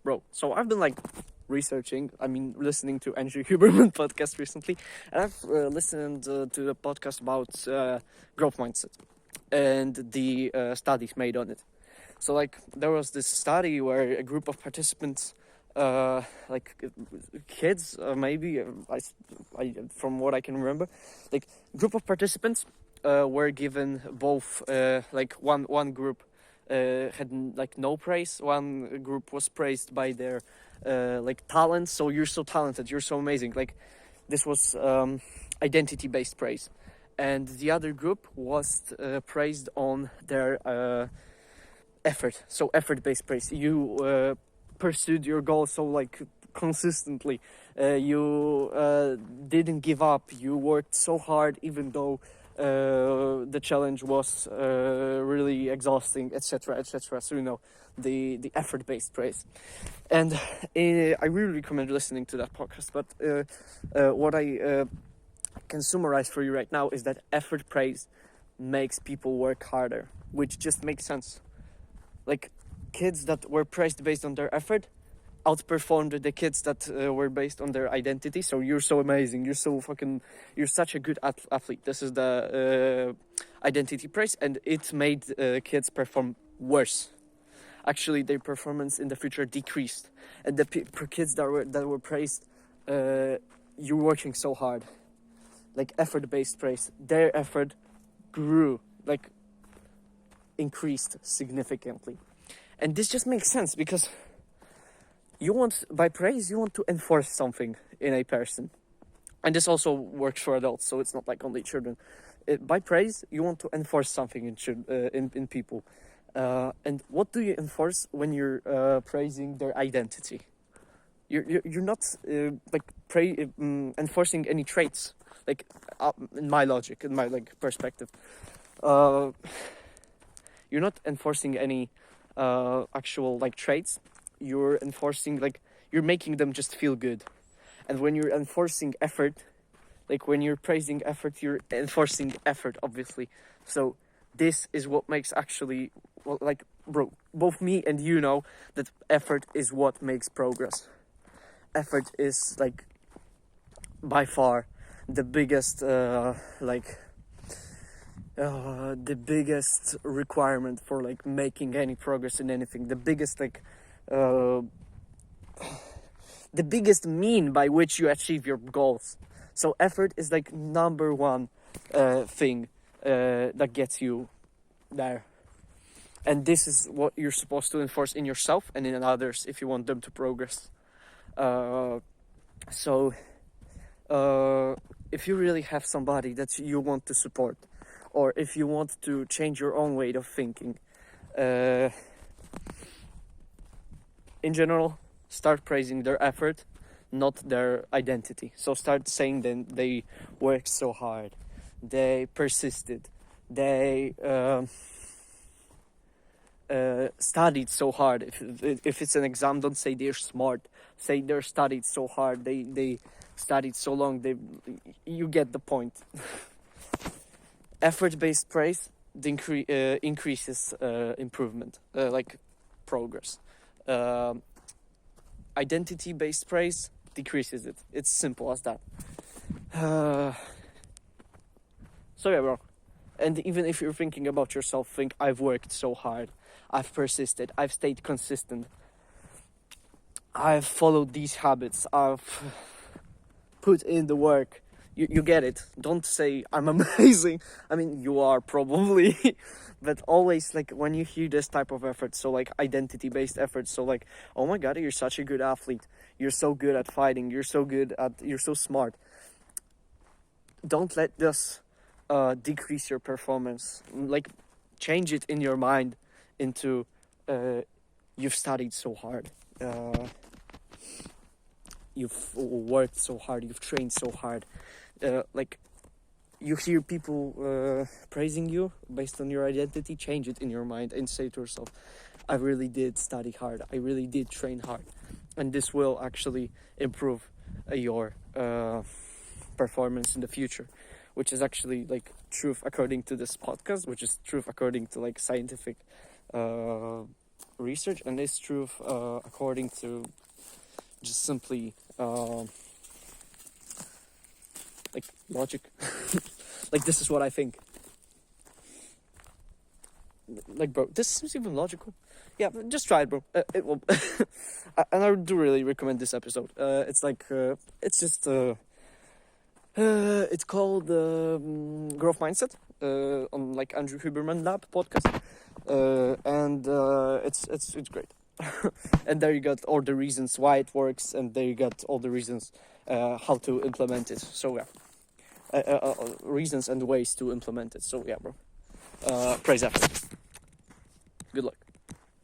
bro, so I've been like listening to Andrew Huberman podcast recently, and I've listened to the podcast about growth mindset and the studies made on it. So like there was this study where a group of participants, like kids, maybe I from what I can remember, like group of participants were given both like one group had like no praise, one group was praised by their like talents. So you're so talented, you're so amazing. Like this was identity-based praise, and the other group was praised on their effort. So effort-based praise. You pursued your goal so like consistently. You didn't give up. You worked so hard, even though the challenge was really exhausting, etc., etc. So the effort-based praise. And I really recommend listening to that podcast. But what I can summarize for you right now is that effort praise makes people work harder, which just makes sense. Like kids that were praised based on their effort outperformed the kids that were based on their identity. So you're so amazing, you're such a good athlete. This is the identity praise, and it made kids perform worse. Actually, their performance in the future decreased, and the kids that were praised, you're working so hard, like effort-based praise, their effort grew, like increased significantly. And this just makes sense because by praise, you want to enforce something in a person. And this also works for adults, so it's not like only children. By praise, you want to enforce something in people. And what do you enforce when you're praising their identity? You're not enforcing any traits, like in my logic, in my like perspective. You're not enforcing any actual like traits. You're enforcing, like, you're making them just feel good. And when you're enforcing effort, like when you're praising effort, you're enforcing effort, obviously. So this is what makes actually, well, like, bro, both me and you know that effort is what makes progress. Effort is like by far the biggest the biggest requirement for like making any progress in anything. The biggest the biggest mean by which you achieve your goals. So effort is like number one thing that gets you there. And this is what you're supposed to enforce in yourself and in others if you want them to progress. So if you really have somebody that you want to support, or if you want to change your own way of thinking, in general, start praising their effort, not their identity. So start saying that they worked so hard, they persisted, they studied so hard. If it's an exam, don't say they're smart. Say they're studied so hard. They studied so long. You get the point. Effort-based praise increases improvement, like progress. Identity-based praise decreases it. It's simple as that. So yeah, bro. And even if you're thinking about yourself, think, I've worked so hard. I've persisted. I've stayed consistent. I've followed these habits. I've put in the work. You get it. Don't say I'm amazing. I mean, you are probably. But always, like, when you hear this type of effort, so like identity-based effort, so like, oh my God, you're such a good athlete. You're so good at fighting. You're so smart. Don't let this decrease your performance. Like, change it in your mind into you've studied so hard. You've worked so hard. You've trained so hard. Like, you hear people praising you based on your identity, change it in your mind and say to yourself, I really did study hard. I really did train hard. And this will actually improve your performance in the future, which is actually like truth according to this podcast, which is truth according to like scientific research and it's truth according to just simply like logic. Like, this is what I think. Like, bro, this is even logical. Yeah, just try it, bro. It will. And I do really recommend this episode. It's like, it's just, it's called Growth Mindset on like Andrew Huberman Lab podcast, and it's great. And there you got all the reasons why it works, and there you got all the reasons how to implement it. So yeah, reasons and ways to implement it. So yeah, bro. Praise effort. Good luck.